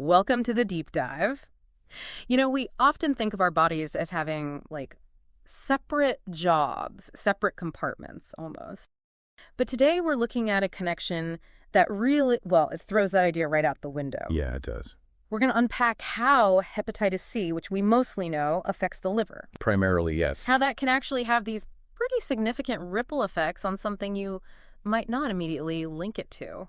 Welcome to the deep dive. We often think of our bodies as having, separate jobs, separate compartments almost. But today we're looking at a connection that really, well, it throws that idea right out the window. Yeah, it does. We're going to unpack how hepatitis C, which we mostly know, affects the liver. Primarily, yes. How that can actually have these pretty significant ripple effects on something you might not immediately link it to.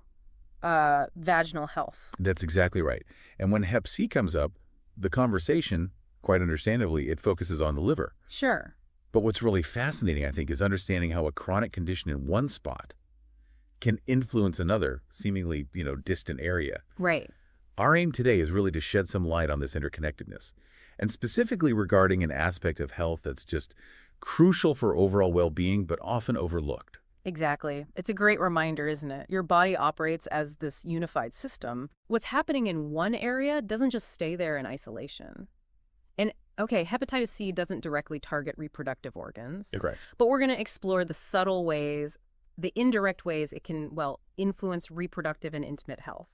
Vaginal health. That's exactly right. And when Hep C comes up, the conversation, quite understandably, it focuses on the liver. Sure. But what's really fascinating, I think, is understanding how a chronic condition in one spot can influence another, seemingly, distant area. Right. Our aim today is really to shed some light on this interconnectedness, and specifically regarding an aspect of health that's just crucial for overall well-being, but often overlooked. Exactly. It's a great reminder, isn't it? Your body operates as this unified system. What's happening in one area doesn't just stay there in isolation. And, okay, hepatitis C doesn't directly target reproductive organs. Correct. But we're going to explore the subtle ways, the indirect ways it can, influence reproductive and intimate health.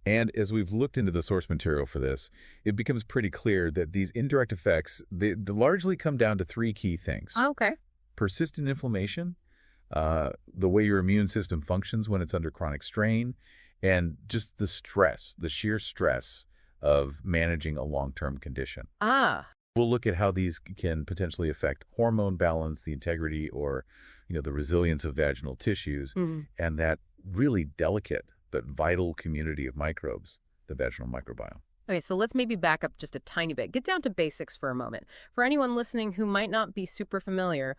And as we've looked into the source material for this, it becomes pretty clear that these indirect effects, they largely come down to three key things. Okay. Persistent inflammation, the way your immune system functions when it's under chronic strain, and just the stress, the sheer stress of managing a long-term condition. We'll look at how these can potentially affect hormone balance, the integrity or, the resilience of vaginal tissues, and that really delicate but vital community of microbes, the vaginal microbiome. Okay, so let's maybe back up just a tiny bit. Get down to basics for a moment. For anyone listening who might not be super familiar,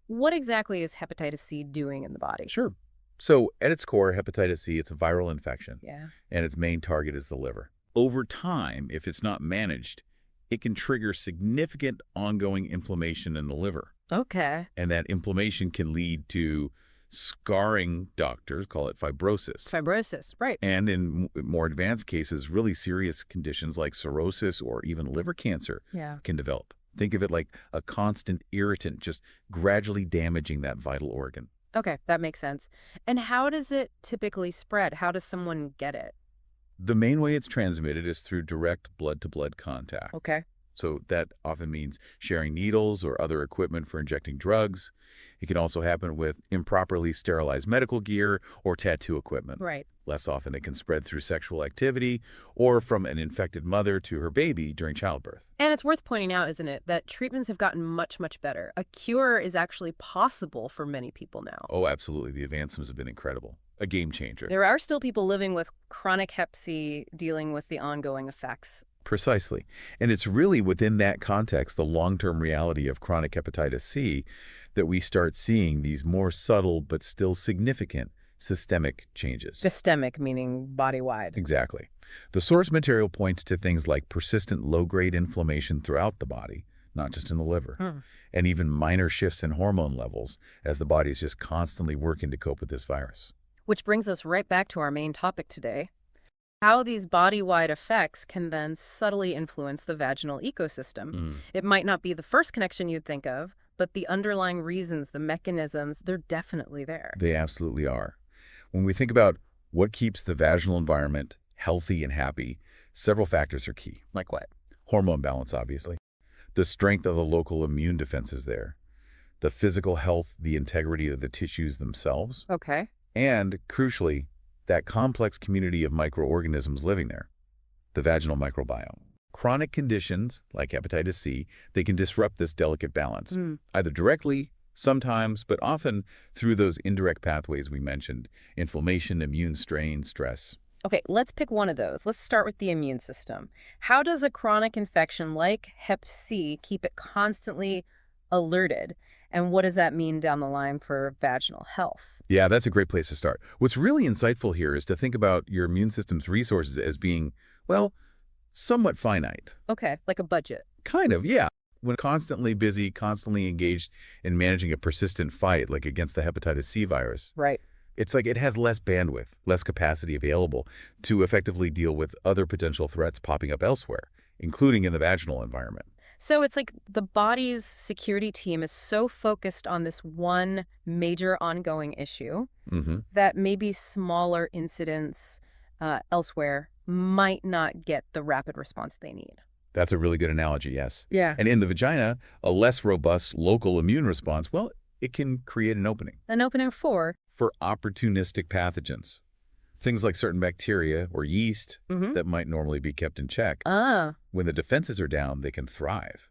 what exactly is hepatitis C doing in the body? Sure. So at its core, hepatitis C, it's a viral infection. Yeah. And its main target is the liver. Over time, if it's not managed, it can trigger significant ongoing inflammation in the liver. Okay. And that inflammation can lead to scarring, doctors call it fibrosis. Fibrosis, right. And in more advanced cases, really serious conditions like cirrhosis or even liver cancer can develop. Think of it like a constant irritant, just gradually damaging that vital organ. Okay, that makes sense. And how does it typically spread? How does someone get it? The main way it's transmitted is through direct blood-to-blood contact. Okay. So that often means sharing needles or other equipment for injecting drugs. It can also happen with improperly sterilized medical gear or tattoo equipment. Right. Less often, it can spread through sexual activity or from an infected mother to her baby during childbirth. And it's worth pointing out, isn't it, that treatments have gotten much, much better. A cure is actually possible for many people now. Oh, absolutely. The advancements have been incredible. A game changer. There are still people living with chronic Hep C dealing with the ongoing effects. Precisely. And it's really within that context, the long-term reality of chronic hepatitis C, that we start seeing these more subtle but still significant systemic changes. Systemic, meaning body-wide. Exactly. The source material points to things like persistent low-grade inflammation throughout the body, not just in the liver, and even minor shifts in hormone levels as the body is just constantly working to cope with this virus. Which brings us right back to our main topic today. How these body-wide effects can then subtly influence the vaginal ecosystem. It might not be the first connection you'd think of, but the underlying reasons, the mechanisms, they're definitely there. They absolutely are. When we think about what keeps the vaginal environment healthy and happy, several factors are key. Like what? Hormone balance, obviously. The strength of the local immune defenses there. The physical health, the integrity of the tissues themselves. Okay. And, crucially, that complex community of microorganisms living there, the vaginal microbiome. Chronic conditions, like hepatitis C, they can disrupt this delicate balance, either directly, sometimes, but often through those indirect pathways we mentioned, inflammation, immune strain, stress. Okay, let's pick one of those. Let's start with the immune system. How does a chronic infection like Hep C keep it constantly alerted? And what does that mean down the line for vaginal health? Yeah, that's a great place to start. What's really insightful here is to think about your immune system's resources as being, somewhat finite. Okay, like a budget. Kind of, yeah. When constantly busy, constantly engaged in managing a persistent fight, like against the hepatitis C virus, Right. it's like it has less bandwidth, less capacity available to effectively deal with other potential threats popping up elsewhere, including in the vaginal environment. So it's like the body's security team is so focused on this one major ongoing issue that maybe smaller incidents elsewhere might not get the rapid response they need. That's a really good analogy, yes. Yeah. And in the vagina, a less robust local immune response, well, it can create an opening An opening for. for opportunistic pathogens. Things like certain bacteria or yeast that might normally be kept in check. When the defenses are down, they can thrive.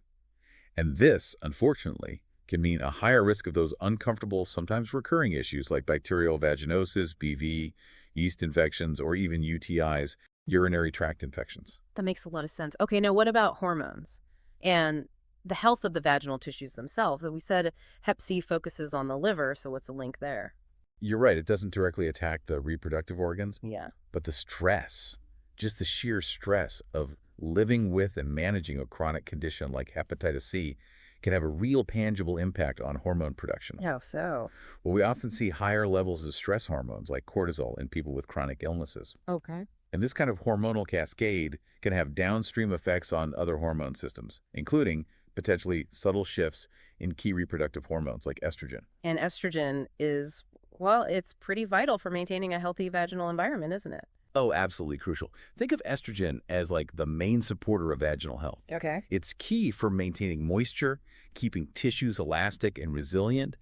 And this, unfortunately, can mean a higher risk of those uncomfortable, sometimes recurring issues like bacterial vaginosis, BV, yeast infections, or even UTIs, urinary tract infections. That makes a lot of sense. Okay, now what about hormones and the health of the vaginal tissues themselves? We said Hep C focuses on the liver, so what's the link there? You're right, it doesn't directly attack the reproductive organs, Yeah. but the stress, just the sheer stress of living with and managing a chronic condition like hepatitis C can have a real tangible impact on hormone production. How so? Well, we often see higher levels of stress hormones like cortisol in people with chronic illnesses. Okay. And this kind of hormonal cascade can have downstream effects on other hormone systems, including potentially subtle shifts in key reproductive hormones like estrogen. And estrogen is, well, it's pretty vital for maintaining a healthy vaginal environment, isn't it? Oh, absolutely crucial. Think of estrogen as like the main supporter of vaginal health. Okay. It's key for maintaining moisture, keeping tissues elastic and resilient,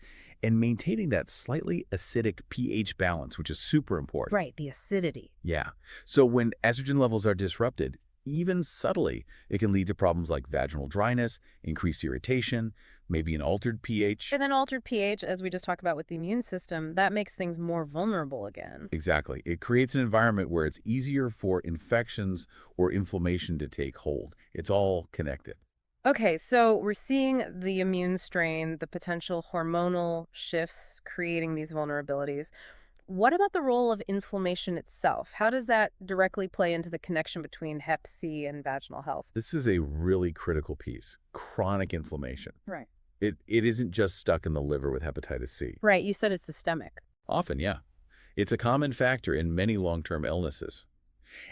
and maintaining that slightly acidic pH balance, which is super important. Right, the acidity. Yeah. So when estrogen levels are disrupted, even subtly, it can lead to problems like vaginal dryness, increased irritation, maybe an altered pH. And then altered pH, as we just talked about with the immune system, that makes things more vulnerable again. Exactly. It creates an environment where it's easier for infections or inflammation to take hold. It's all connected. Okay, so we're seeing the immune strain, the potential hormonal shifts creating these vulnerabilities. What about the role of inflammation itself? How does that directly play into the connection between Hep C and vaginal health? This is a really critical piece, chronic inflammation. Right. It isn't just stuck in the liver with hepatitis C. Right, you said it's systemic. Often, yeah. It's a common factor in many long-term illnesses.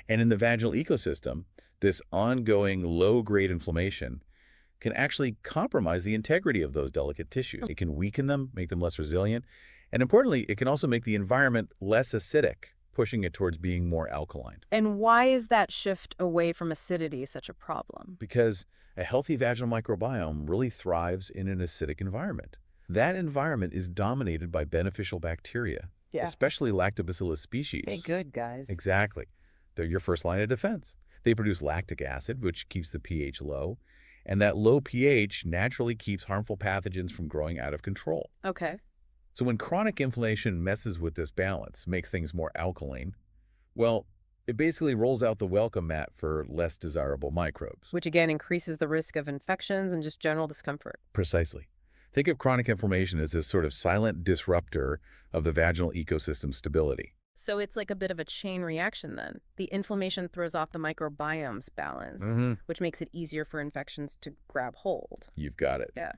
And in the vaginal ecosystem, this ongoing low-grade inflammation can actually compromise the integrity of those delicate tissues. It can weaken them, make them less resilient, and importantly, it can also make the environment less acidic, pushing it towards being more alkaline. And why is that shift away from acidity such a problem? Because a healthy vaginal microbiome really thrives in an acidic environment. That environment is dominated by beneficial bacteria, especially lactobacillus species. Hey, good, guys. Exactly. They're your first line of defense. They produce lactic acid, which keeps the pH low, and that low pH naturally keeps harmful pathogens from growing out of control. Okay. So when chronic inflammation messes with this balance, makes things more alkaline, well, it basically rolls out the welcome mat for less desirable microbes. Which again increases the risk of infections and just general discomfort. Precisely. Think of chronic inflammation as this sort of silent disruptor of the vaginal ecosystem stability. So it's like a bit of a chain reaction then. The inflammation throws off the microbiome's balance, which makes it easier for infections to grab hold. You've got it. Yeah.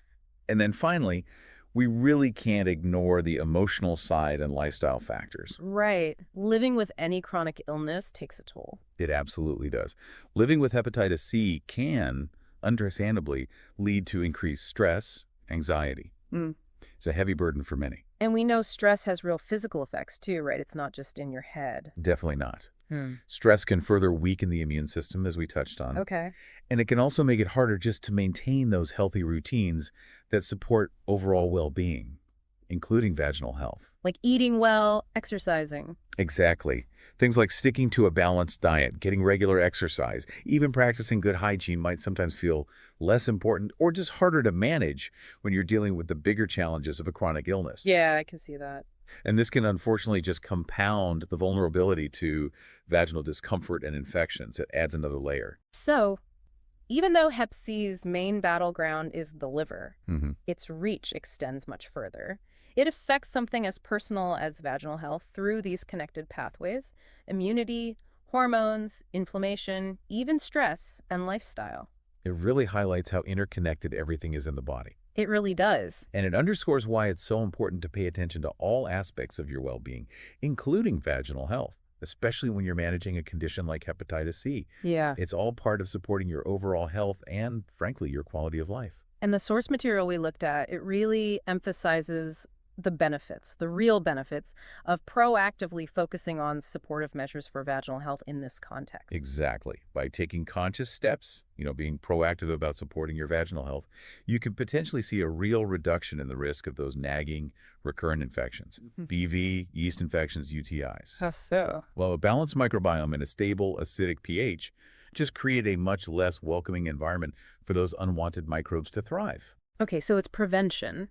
And then finally, we really can't ignore the emotional side and lifestyle factors. Right. Living with any chronic illness takes a toll. It absolutely does. Living with hepatitis C can, understandably, lead to increased stress, anxiety. It's a heavy burden for many. And we know stress has real physical effects too, right? It's not just in your head. Definitely not. Stress can further weaken the immune system, as we touched on. Okay. And it can also make it harder just to maintain those healthy routines that support overall well-being, including vaginal health. Like eating well, exercising. Exactly. Things like sticking to a balanced diet, getting regular exercise, even practicing good hygiene might sometimes feel less important or just harder to manage when you're dealing with the bigger challenges of a chronic illness. Yeah, I can see that. And this can unfortunately just compound the vulnerability to vaginal discomfort and infections. It adds another layer. So, even though Hep C's main battleground is the liver, its reach extends much further. It affects something as personal as vaginal health through these connected pathways: immunity, hormones, inflammation, even stress and lifestyle. It really highlights how interconnected everything is in the body. It really does. And it underscores why it's so important to pay attention to all aspects of your well-being, including vaginal health, especially when you're managing a condition like hepatitis C. Yeah. It's all part of supporting your overall health and, frankly, your quality of life. And the source material we looked at, it really emphasizes the benefits, the real benefits of proactively focusing on supportive measures for vaginal health in this context. Exactly. By taking conscious steps, being proactive about supporting your vaginal health, you can potentially see a real reduction in the risk of those nagging, recurrent infections, Mhm. BV, yeast infections, UTIs. How so? Well, a balanced microbiome and a stable acidic pH just create a much less welcoming environment for those unwanted microbes to thrive. Okay, so it's prevention,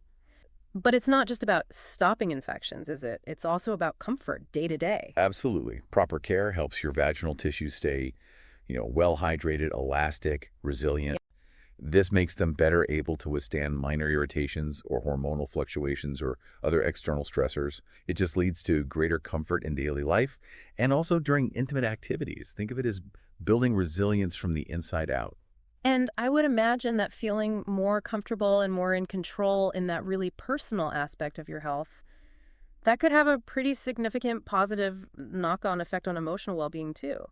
but it's not just about stopping infections, is it? It's also about comfort day to day. Absolutely. Proper care helps your vaginal tissues stay, well hydrated, elastic, resilient. This makes them better able to withstand minor irritations or hormonal fluctuations or other external stressors. It just leads to greater comfort in daily life and also during intimate activities. Think of it as building resilience from the inside out. And I would imagine that feeling more comfortable and more in control in that really personal aspect of your health, that could have a pretty significant positive knock-on effect on emotional well-being too,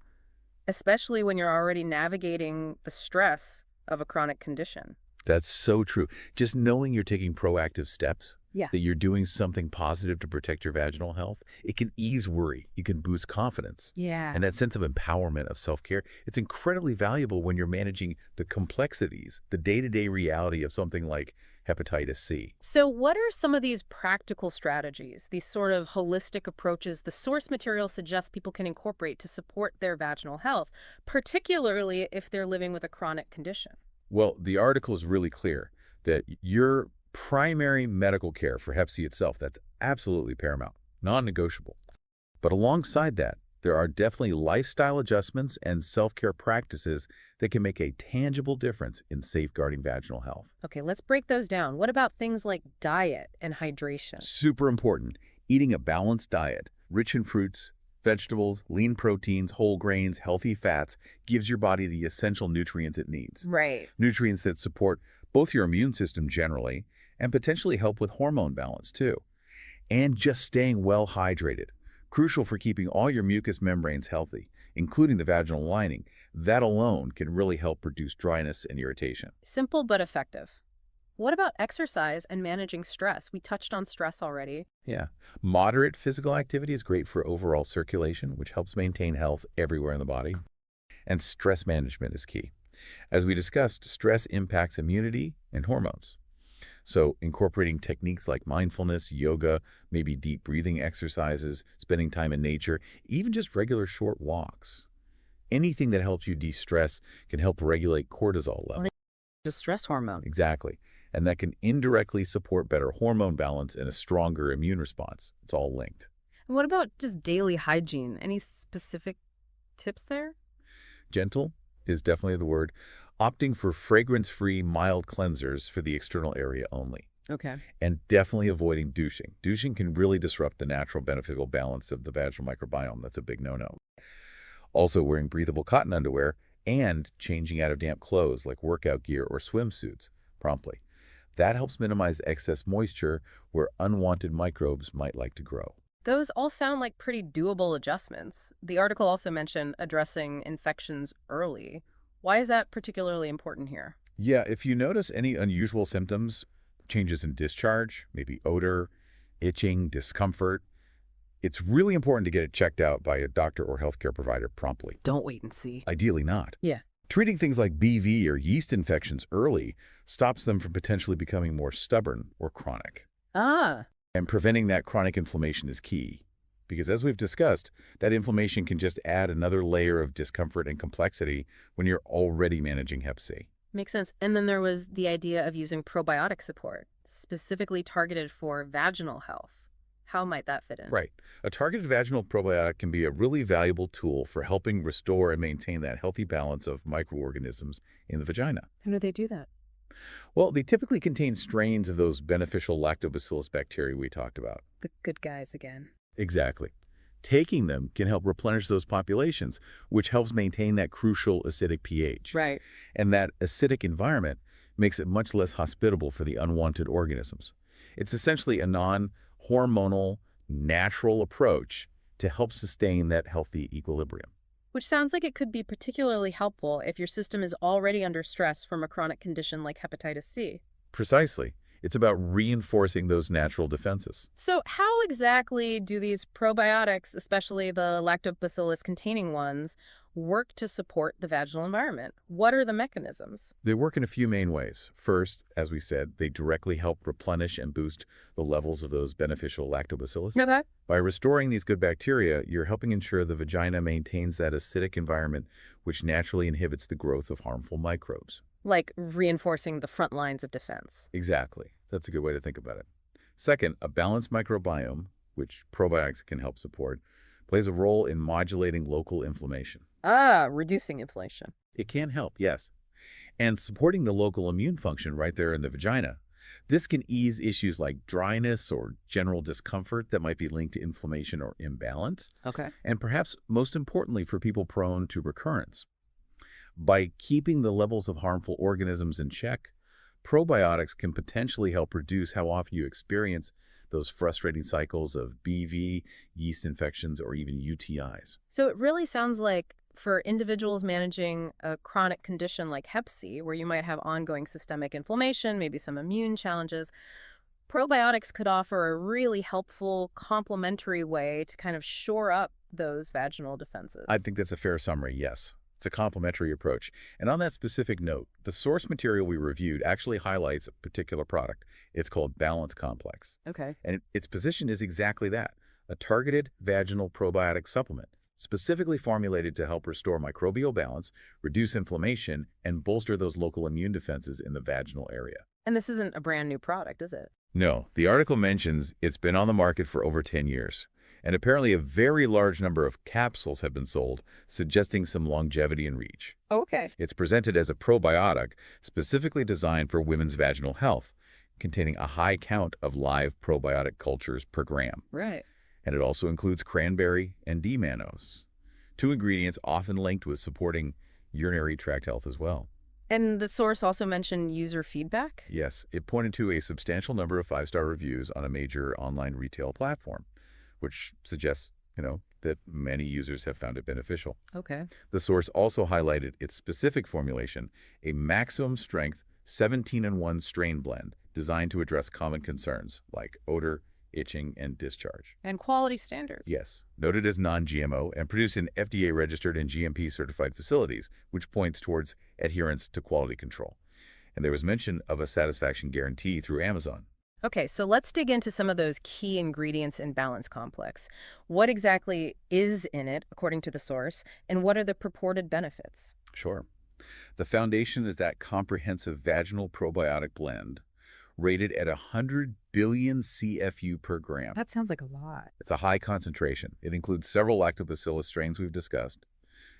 especially when you're already navigating the stress of a chronic condition. That's so true. Just knowing you're taking proactive steps, Yeah. that you're doing something positive to protect your vaginal health, it can ease worry. You can boost confidence. Yeah. And that sense of empowerment, of self-care, it's incredibly valuable when you're managing the complexities, the day-to-day reality of something like hepatitis C. So what are some of these practical strategies, these sort of holistic approaches the source material suggests people can incorporate to support their vaginal health, particularly if they're living with a chronic condition? Well, the article is really clear that your primary medical care for Hep C itself, that's absolutely paramount, non-negotiable. But alongside that, there are definitely lifestyle adjustments and self-care practices that can make a tangible difference in safeguarding vaginal health. Okay, let's break those down. What about things like diet and hydration? Super important. Eating a balanced diet, rich in fruits, vegetables, lean proteins, whole grains, healthy fats, gives your body the essential nutrients it needs. Right. Nutrients that support both your immune system generally and potentially help with hormone balance too. And just staying well hydrated. Crucial for keeping all your mucous membranes healthy, including the vaginal lining. That alone can really help reduce dryness and irritation. Simple but effective. What about exercise and managing stress? We touched on stress already. Yeah. Moderate physical activity is great for overall circulation, which helps maintain health everywhere in the body. And stress management is key. As we discussed, stress impacts immunity and hormones. So incorporating techniques like mindfulness, yoga, maybe deep breathing exercises, spending time in nature, even just regular short walks. Anything that helps you de-stress can help regulate cortisol levels. The stress hormone. Exactly. And that can indirectly support better hormone balance and a stronger immune response. It's all linked. And what about just daily hygiene? Any specific tips there? Gentle is definitely the word. Opting for fragrance-free, mild cleansers for the external area only. Okay. And definitely avoiding douching. Douching can really disrupt the natural beneficial balance of the vaginal microbiome. That's a big no-no. Also wearing breathable cotton underwear and changing out of damp clothes like workout gear or swimsuits promptly. That helps minimize excess moisture where unwanted microbes might like to grow. Those all sound like pretty doable adjustments. The article also mentioned addressing infections early. Why is that particularly important here? Yeah, if you notice any unusual symptoms, changes in discharge, maybe odor, itching, discomfort, it's really important to get it checked out by a doctor or healthcare provider promptly. Don't wait and see. Ideally not. Yeah. Treating things like BV or yeast infections early stops them from potentially becoming more stubborn or chronic. Ah, And preventing that chronic inflammation is key. Because as we've discussed, that inflammation can just add another layer of discomfort and complexity when you're already managing Hep C. makes sense. And then there was the idea of using probiotic support, specifically targeted for vaginal health. How might that fit in? Right. A targeted vaginal probiotic can be a really valuable tool for helping restore and maintain that healthy balance of microorganisms in the vagina. How do they do that? Well, they typically contain strains of those beneficial lactobacillus bacteria we talked about. The good guys again. Exactly. Taking them can help replenish those populations, which helps maintain that crucial acidic pH. Right. And that acidic environment makes it much less hospitable for the unwanted organisms. It's essentially a non-hormonal, natural approach to help sustain that healthy equilibrium. Which sounds like it could be particularly helpful if your system is already under stress from a chronic condition like hepatitis C. Precisely. It's about reinforcing those natural defenses. So how exactly do these probiotics, especially the lactobacillus-containing ones, work to support the vaginal environment? What are the mechanisms? They work in a few main ways. First, as we said, they directly help replenish and boost the levels of those beneficial lactobacillus. Okay. By restoring these good bacteria, you're helping ensure the vagina maintains that acidic environment, which naturally inhibits the growth of harmful microbes. Like reinforcing the front lines of defense. Exactly. That's a good way to think about it. Second, a balanced microbiome, which probiotics can help support, plays a role in modulating local inflammation. Ah, reducing inflation. It can help, yes, and supporting the local immune function right there in the vagina. This can ease issues like dryness or general discomfort that might be linked to inflammation or imbalance, Okay. and perhaps most importantly for people prone to recurrence. By keeping the levels of harmful organisms in check, probiotics can potentially help reduce how often you experience those frustrating cycles of BV, yeast infections, or even UTIs. So it really sounds like for individuals managing a chronic condition like Hep C, where you might have ongoing systemic inflammation, maybe some immune challenges, probiotics could offer a really helpful complementary way to kind of shore up those vaginal defenses. I think that's a fair summary, yes. It's a complementary approach. And on that specific note, the source material we reviewed actually highlights a particular product. It's called Balance Complex. Okay. And its position is exactly that, a targeted vaginal probiotic supplement, specifically formulated to help restore microbial balance, reduce inflammation, and bolster those local immune defenses in the vaginal area. And this isn't a brand new product, is it? No, the article mentions it's been on the market for over 10 years. And apparently a very large number of capsules have been sold, suggesting some longevity and reach. Okay. It's presented as a probiotic specifically designed for women's vaginal health, containing a high count of live probiotic cultures per gram. Right. And it also includes cranberry and D-mannose, two ingredients often linked with supporting urinary tract health as well. And the source also mentioned user feedback? Yes, it pointed to a substantial number of 5-star reviews on a major online retail platform, which suggests, that many users have found it beneficial. Okay. The source also highlighted its specific formulation, a maximum strength 17-in-1 strain blend designed to address common concerns like odor, itching, and discharge. And quality standards. Yes, noted as non-GMO and produced in FDA-registered and GMP-certified facilities, which points towards adherence to quality control. And there was mention of a satisfaction guarantee through Amazon. Okay, so let's dig into some of those key ingredients in Balance Complex. What exactly is in it, according to the source, and what are the purported benefits? Sure. The foundation is that comprehensive vaginal probiotic blend rated at 100 billion CFU per gram. That sounds like a lot. It's a high concentration. It includes several lactobacillus strains we've discussed,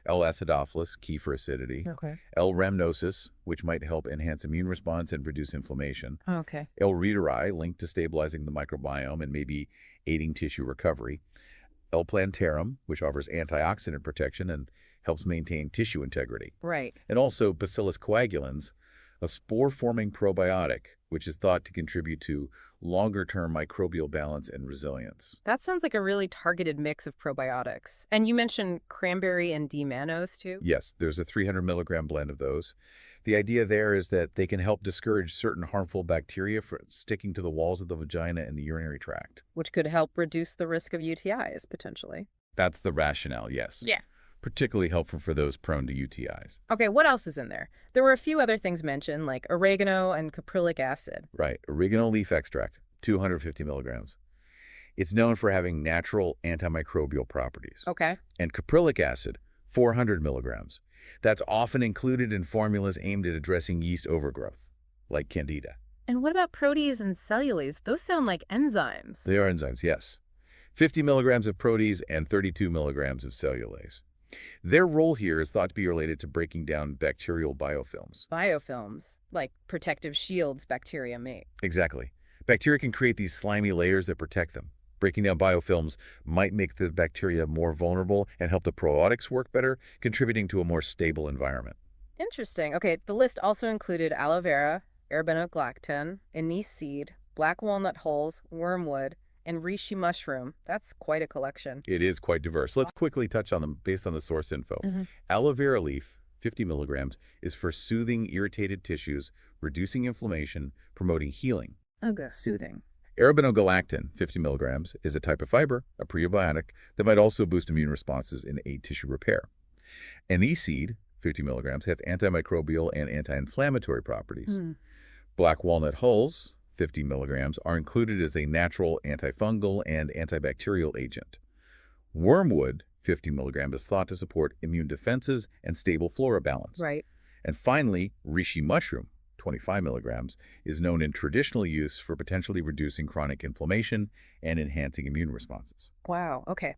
L. acidophilus, key for acidity, Okay. L. rhamnosus, which might help enhance immune response and reduce inflammation, Okay. L. reuteri, linked to stabilizing the microbiome and maybe aiding tissue recovery, L. plantarum, which offers antioxidant protection and helps maintain tissue integrity, Right. and also Bacillus coagulans, a spore-forming probiotic, which is thought to contribute to longer-term microbial balance and resilience. That sounds like a really targeted mix of probiotics. And you mentioned cranberry and D-mannose, too? Yes, there's a 300 milligram blend of those. The idea there is that they can help discourage certain harmful bacteria from sticking to the walls of the vagina and the urinary tract. Which could help reduce the risk of UTIs, potentially. That's the rationale, yes. Yeah. Particularly helpful for those prone to UTIs. Okay, what else is in there? There were a few other things mentioned, like oregano and caprylic acid. Right. Oregano leaf extract, 250 milligrams. It's known for having natural antimicrobial properties. Okay. And caprylic acid, 400 milligrams. That's often included in formulas aimed at addressing yeast overgrowth, like candida. And what about protease and cellulase? Those sound like enzymes. They are enzymes, yes. 50 milligrams of protease and 32 milligrams of cellulase. Their role here is thought to be related to breaking down bacterial biofilms. Biofilms, like protective shields bacteria make. Exactly. Bacteria can create these slimy layers that protect them. Breaking down biofilms might make the bacteria more vulnerable and help the probiotics work better, contributing to a more stable environment. Interesting. Okay, the list also included aloe vera, arabinogalactan, anise seed, black walnut hulls, wormwood, and reishi mushroom. That's quite a collection. It is quite diverse. Let's quickly touch on them based on the source info. Mm-hmm. Aloe vera leaf, 50 milligrams, is for soothing irritated tissues, reducing inflammation, promoting healing. Okay. Soothing. Arabinogalactin, 50 milligrams, is a type of fiber, a prebiotic, that might also boost immune responses and aid tissue repair. Aniseed, 50 milligrams, has antimicrobial and anti-inflammatory properties. Hmm. Black walnut hulls, 50 milligrams, are included as a natural antifungal and antibacterial agent. Wormwood, 50 milligrams, is thought to support immune defenses and stable flora balance. Right. And finally, reishi mushroom, 25 milligrams, is known in traditional use for potentially reducing chronic inflammation and enhancing immune responses. Wow. Okay.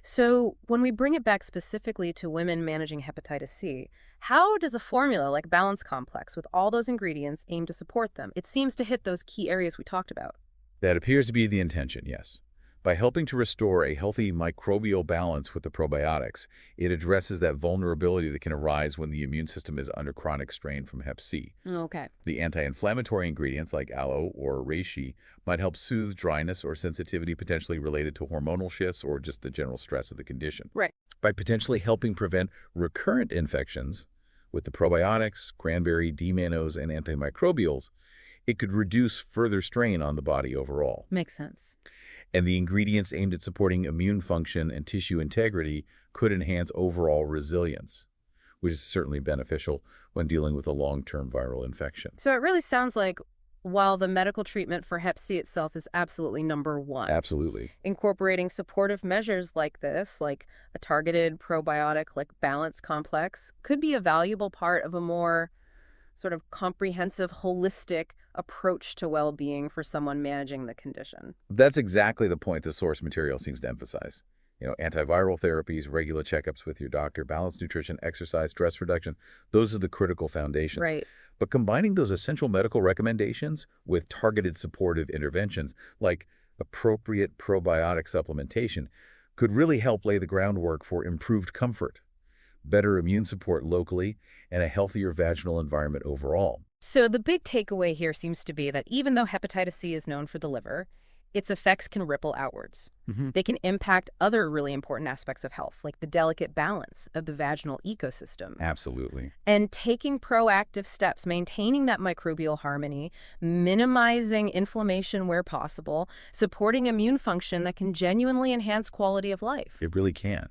So when we bring it back specifically to women managing hepatitis C, how does a formula like Balance Complex with all those ingredients aim to support them? It seems to hit those key areas we talked about. That appears to be the intention, yes. By helping to restore a healthy microbial balance with the probiotics, it addresses that vulnerability that can arise when the immune system is under chronic strain from Hep C. Okay. The anti-inflammatory ingredients like aloe or reishi might help soothe dryness or sensitivity potentially related to hormonal shifts or just the general stress of the condition. Right. By potentially helping prevent recurrent infections with the probiotics, cranberry, D-mannose, and antimicrobials, it could reduce further strain on the body overall. Makes sense. And the ingredients aimed at supporting immune function and tissue integrity could enhance overall resilience, which is certainly beneficial when dealing with a long-term viral infection. So it really sounds like while the medical treatment for Hep C itself is absolutely number one, Absolutely. incorporating supportive measures like this, like a targeted probiotic like Balance Complex, could be a valuable part of a more sort of comprehensive, holistic approach to well-being for someone managing the condition. That's exactly the point the source material seems to emphasize. Antiviral therapies, regular checkups with your doctor, balanced nutrition, exercise, stress reduction, those are the critical foundations. Right. But combining those essential medical recommendations with targeted supportive interventions like appropriate probiotic supplementation could really help lay the groundwork for improved comfort, better immune support locally, and a healthier vaginal environment overall. So the big takeaway here seems to be that even though hepatitis C is known for the liver, its effects can ripple outwards. They can impact other really important aspects of health, like the delicate balance of the vaginal ecosystem. Absolutely. And taking proactive steps, maintaining that microbial harmony, minimizing inflammation where possible, supporting immune function that can genuinely enhance quality of life. It really can.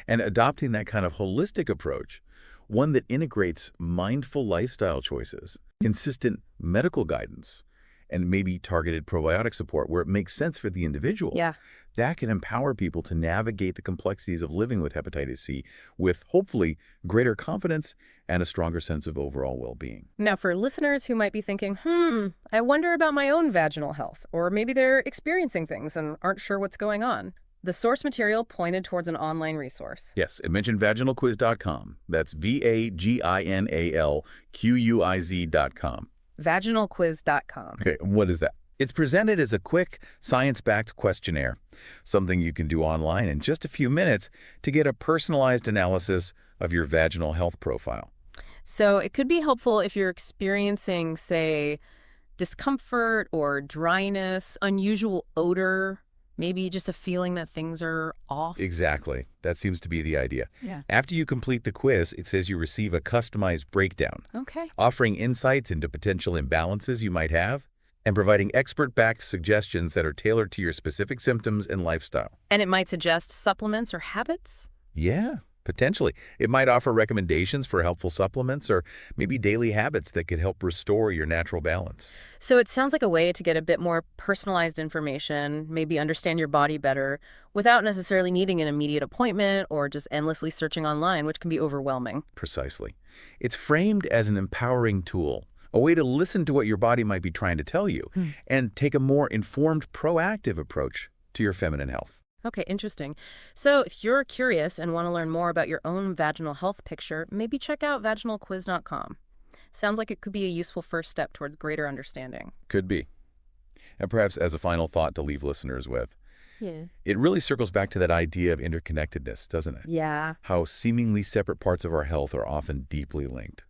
And adopting that kind of holistic approach, one that integrates mindful lifestyle choices, consistent medical guidance, and maybe targeted probiotic support where it makes sense for the individual, Yeah. that can empower people to navigate the complexities of living with hepatitis C with hopefully greater confidence and a stronger sense of overall well-being. Now, for listeners who might be thinking, I wonder about my own vaginal health, or maybe they're experiencing things and aren't sure what's going on, the source material pointed towards an online resource. Yes, it mentioned vaginalquiz.com. That's vaginalquiz.com. Vaginalquiz.com. Okay, what is that? It's presented as a quick, science-backed questionnaire, something you can do online in just a few minutes to get a personalized analysis of your vaginal health profile. So it could be helpful if you're experiencing, say, discomfort or dryness, unusual odor, maybe just a feeling that things are off. Exactly. That seems to be the idea. Yeah. After you complete the quiz, it says you receive a customized breakdown, Okay. offering insights into potential imbalances you might have and providing expert-backed suggestions that are tailored to your specific symptoms and lifestyle. And it might suggest supplements or habits? Yeah, potentially. It might offer recommendations for helpful supplements or maybe daily habits that could help restore your natural balance. So it sounds like a way to get a bit more personalized information, maybe understand your body better, without necessarily needing an immediate appointment or just endlessly searching online, which can be overwhelming. Precisely. It's framed as an empowering tool, a way to listen to what your body might be trying to tell you and take a more informed, proactive approach to your feminine health. Okay, interesting. So if you're curious and want to learn more about your own vaginal health picture, maybe check out vaginalquiz.com. Sounds like it could be a useful first step towards greater understanding. Could be. And perhaps as a final thought to leave listeners with, Yeah. it really circles back to that idea of interconnectedness, doesn't it? Yeah. How seemingly separate parts of our health are often deeply linked.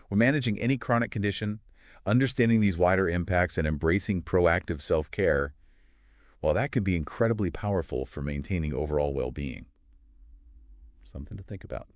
When managing any chronic condition, understanding these wider impacts and embracing proactive self-care, well, that can be incredibly powerful for maintaining overall well-being. Something to think about.